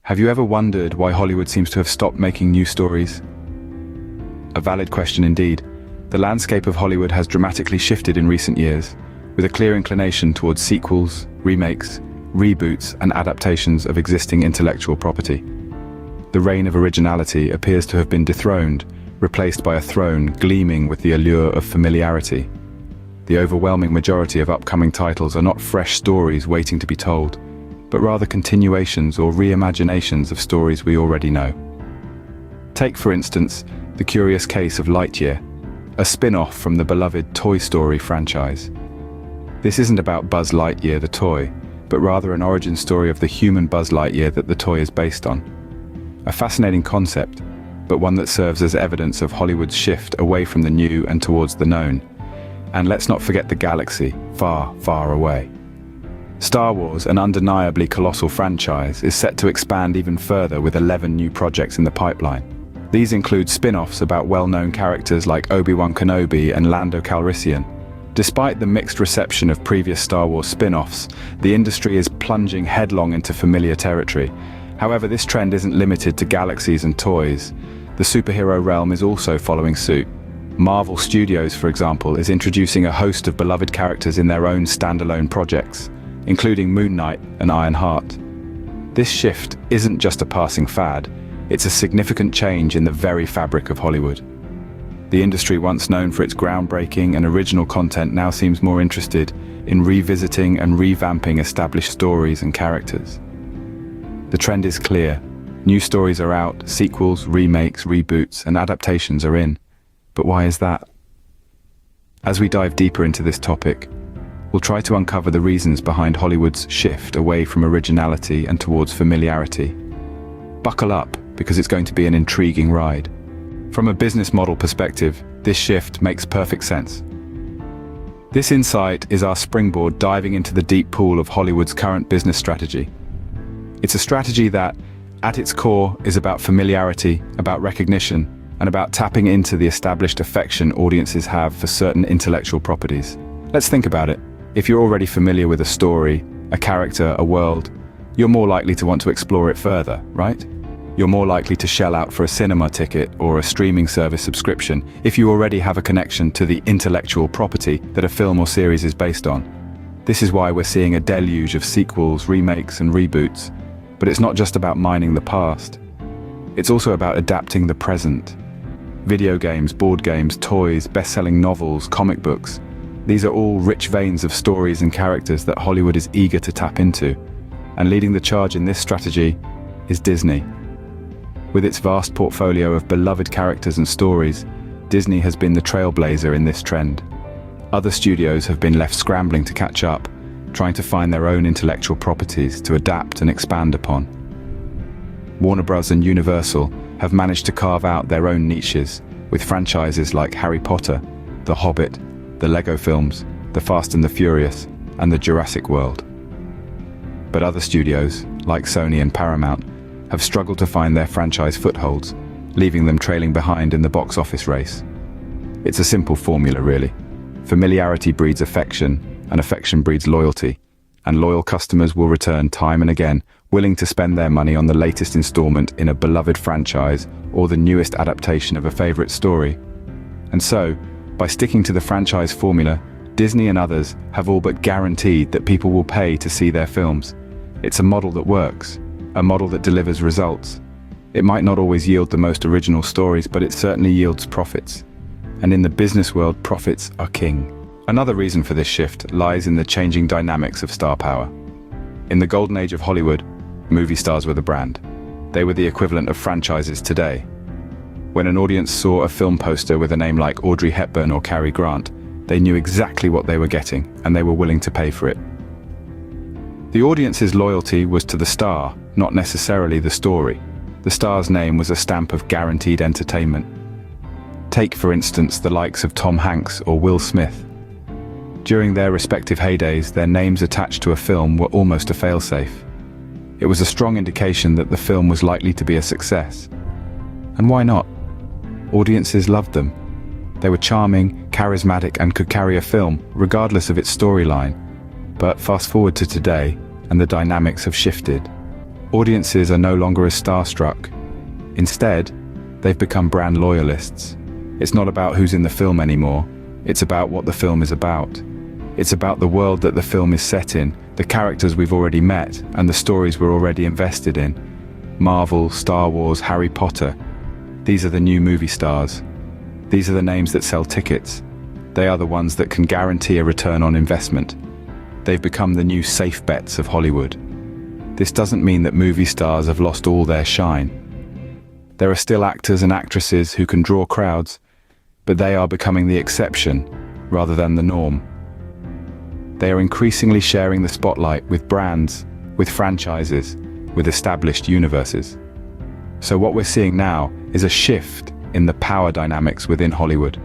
Have you ever wondered why Hollywood seems to have stopped making new stories? A valid question indeed. The landscape of Hollywood has dramatically shifted in recent years, with a clear inclination towards sequels, remakes, reboots, and adaptations of existing intellectual property. The reign of originality appears to have been dethroned, replaced by a throne gleaming with the allure of familiarity. The overwhelming majority of upcoming titles are not fresh stories waiting to be told, but rather continuations or reimaginations of stories we already know. Take, for instance, the curious case of Lightyear, a spin-off from the beloved Toy Story franchise. This isn't about Buzz Lightyear the toy, but rather an origin story of the human Buzz Lightyear that the toy is based on. A fascinating concept, but one that serves as evidence of Hollywood's shift away from the new and towards the known. And let's not forget the galaxy, far, far away. Star Wars, an undeniably colossal franchise, is set to expand even further with 11 new projects in the pipeline. These include spin-offs about well-known characters like Obi-Wan Kenobi and Lando Calrissian. Despite the mixed reception of previous Star Wars spin-offs, the industry is plunging headlong into familiar territory. However, this trend isn't limited to galaxies and toys. The superhero realm is also following suit. Marvel Studios, for example, is introducing a host of beloved characters in their own standalone projects, including Moon Knight and Ironheart. This shift isn't just a passing fad, it's a significant change in the very fabric of Hollywood. The industry, once known for its groundbreaking and original content, now seems more interested in revisiting and revamping established stories and characters. The trend is clear. New stories are out, sequels, remakes, reboots, and adaptations are in. But why is that? As we dive deeper into this topic, we'll try to uncover the reasons behind Hollywood's shift away from originality and towards familiarity. Buckle up, because it's going to be an intriguing ride. From a business model perspective, this shift makes perfect sense. This insight is our springboard diving into the deep pool of Hollywood's current business strategy. It's a strategy that, at its core, is about familiarity, about recognition, and about tapping into the established affection audiences have for certain intellectual properties. Let's think about it. If you're already familiar with a story, a character, a world, you're more likely to want to explore it further, right? You're more likely to shell out for a cinema ticket or a streaming service subscription if you already have a connection to the intellectual property that a film or series is based on. This is why we're seeing a deluge of sequels, remakes, and reboots. But it's not just about mining the past. It's also about adapting the present. Video games, board games, toys, best-selling novels, comic books. These are all rich veins of stories and characters that Hollywood is eager to tap into. And leading the charge in this strategy is Disney. With its vast portfolio of beloved characters and stories, Disney has been the trailblazer in this trend. Other studios have been left scrambling to catch up, trying to find their own intellectual properties to adapt and expand upon. Warner Bros. And Universal have managed to carve out their own niches, with franchises like Harry Potter, The Hobbit, the Lego films, The Fast and the Furious, and the Jurassic World. But other studios, like Sony and Paramount, have struggled to find their franchise footholds, leaving them trailing behind in the box office race. It's a simple formula, really. Familiarity breeds affection, and affection breeds loyalty, and loyal customers will return time and again, willing to spend their money on the latest installment in a beloved franchise or the newest adaptation of a favorite story. And so, by sticking to the franchise formula, Disney and others have all but guaranteed that people will pay to see their films. It's a model that works, a model that delivers results. It might not always yield the most original stories, but it certainly yields profits. And in the business world, profits are king. Another reason for this shift lies in the changing dynamics of star power. In the golden age of Hollywood, movie stars were the brand. They were the equivalent of franchises today. When an audience saw a film poster with a name like Audrey Hepburn or Cary Grant, they knew exactly what they were getting, and they were willing to pay for it. The audience's loyalty was to the star, not necessarily the story. The star's name was a stamp of guaranteed entertainment. Take, for instance, the likes of Tom Hanks or Will Smith. During their respective heydays, their names attached to a film were almost a failsafe. It was a strong indication that the film was likely to be a success. And why not? Audiences loved them. They were charming, charismatic, and could carry a film, regardless of its storyline. But fast forward to today, and the dynamics have shifted. Audiences are no longer as starstruck. Instead, they've become brand loyalists. It's not about who's in the film anymore. It's about what the film is about. It's about the world that the film is set in, the characters we've already met, and the stories we're already invested in. Marvel, Star Wars, Harry Potter. These are the new movie stars. These are the names that sell tickets. They are the ones that can guarantee a return on investment. They've become the new safe bets of Hollywood. This doesn't mean that movie stars have lost all their shine. There are still actors and actresses who can draw crowds, but they are becoming the exception rather than the norm. They are increasingly sharing the spotlight with brands, with franchises, with established universes. So what we're seeing now is a shift in the power dynamics within Hollywood.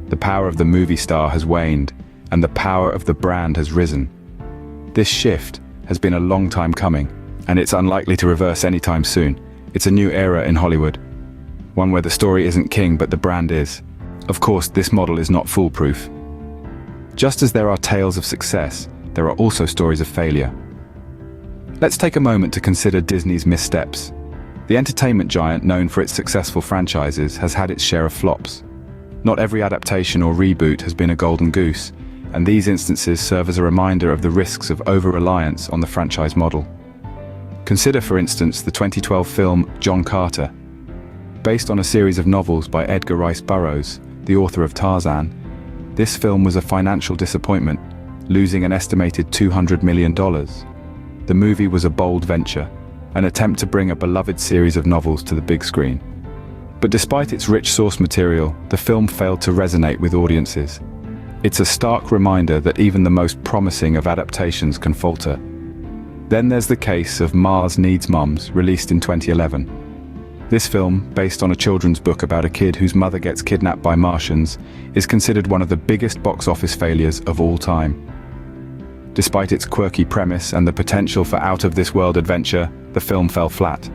The power of the movie star has waned, and the power of the brand has risen. This shift has been a long time coming, and it's unlikely to reverse anytime soon. It's a new era in Hollywood, one where the story isn't king but the brand is. Of course, this model is not foolproof. Just as there are tales of success, there are also stories of failure. Let's take a moment to consider Disney's missteps. The entertainment giant, known for its successful franchises, has had its share of flops. Not every adaptation or reboot has been a golden goose, and these instances serve as a reminder of the risks of over-reliance on the franchise model. Consider, for instance, the 2012 film John Carter. Based on a series of novels by Edgar Rice Burroughs, the author of Tarzan, this film was a financial disappointment, losing an estimated $200 million. The movie was a bold venture, an attempt to bring a beloved series of novels to the big screen. But despite its rich source material, the film failed to resonate with audiences. It's a stark reminder that even the most promising of adaptations can falter. Then there's the case of Mars Needs Moms, released in 2011. This film, based on a children's book about a kid whose mother gets kidnapped by Martians, is considered one of the biggest box office failures of all time. Despite its quirky premise and the potential for out-of-this-world adventure, the film fell flat.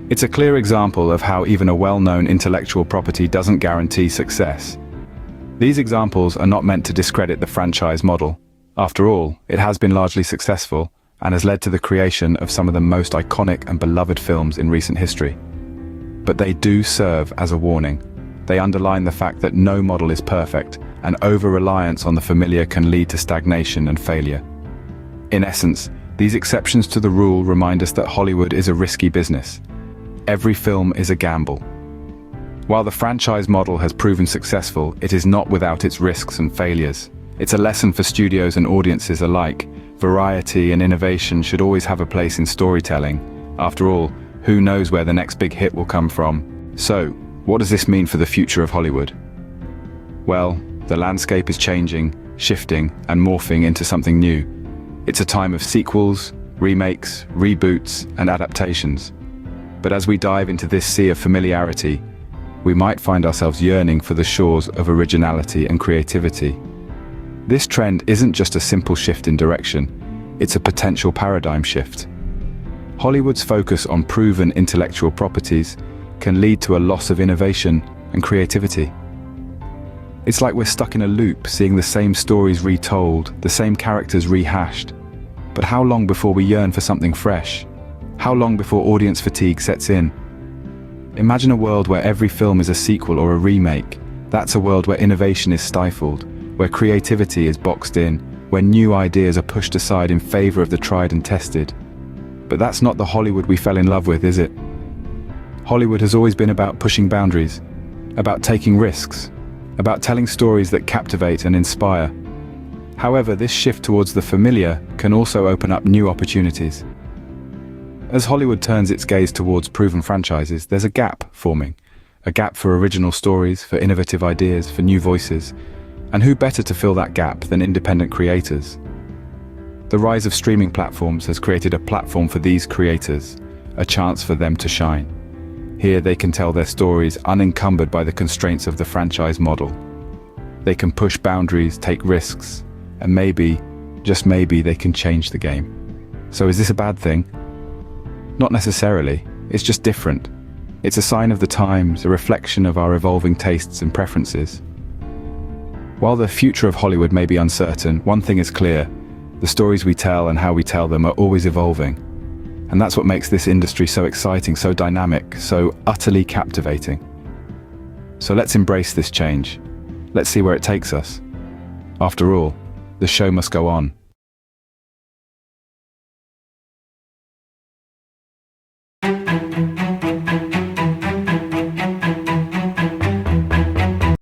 It's a clear example of how even a well-known intellectual property doesn't guarantee success. These examples are not meant to discredit the franchise model. After all, it has been largely successful and has led to the creation of some of the most iconic and beloved films in recent history. But they do serve as a warning. They underline the fact that no model is perfect, and over-reliance on the familiar can lead to stagnation and failure. In essence, these exceptions to the rule remind us that Hollywood is a risky business. Every film is a gamble. While the franchise model has proven successful, it is not without its risks and failures. It's a lesson for studios and audiences alike. Variety and innovation should always have a place in storytelling. After all, who knows where the next big hit will come from? So, what does this mean for the future of Hollywood? Well, the landscape is changing, shifting, and morphing into something new. It's a time of sequels, remakes, reboots, and adaptations. But as we dive into this sea of familiarity, we might find ourselves yearning for the shores of originality and creativity. This trend isn't just a simple shift in direction, it's a potential paradigm shift. Hollywood's focus on proven intellectual properties can lead to a loss of innovation and creativity. It's like we're stuck in a loop, seeing the same stories retold, the same characters rehashed. But how long before we yearn for something fresh? How long before audience fatigue sets in? Imagine a world where every film is a sequel or a remake. That's a world where innovation is stifled, where creativity is boxed in, where new ideas are pushed aside in favor of the tried and tested. But that's not the Hollywood we fell in love with, is it? Hollywood has always been about pushing boundaries, about taking risks, about telling stories that captivate and inspire. However, this shift towards the familiar can also open up new opportunities. As Hollywood turns its gaze towards proven franchises, there's a gap forming. A gap for original stories, for innovative ideas, for new voices. And who better to fill that gap than independent creators? The rise of streaming platforms has created a platform for these creators, a chance for them to shine. Here they can tell their stories unencumbered by the constraints of the franchise model. They can push boundaries, take risks, and maybe, just maybe, they can change the game. So is this a bad thing? Not necessarily, it's just different. It's a sign of the times, a reflection of our evolving tastes and preferences. While the future of Hollywood may be uncertain, one thing is clear: the stories we tell and how we tell them are always evolving. And that's what makes this industry so exciting, so dynamic, so utterly captivating. So let's embrace this change. Let's see where it takes us. After all, the show must go on.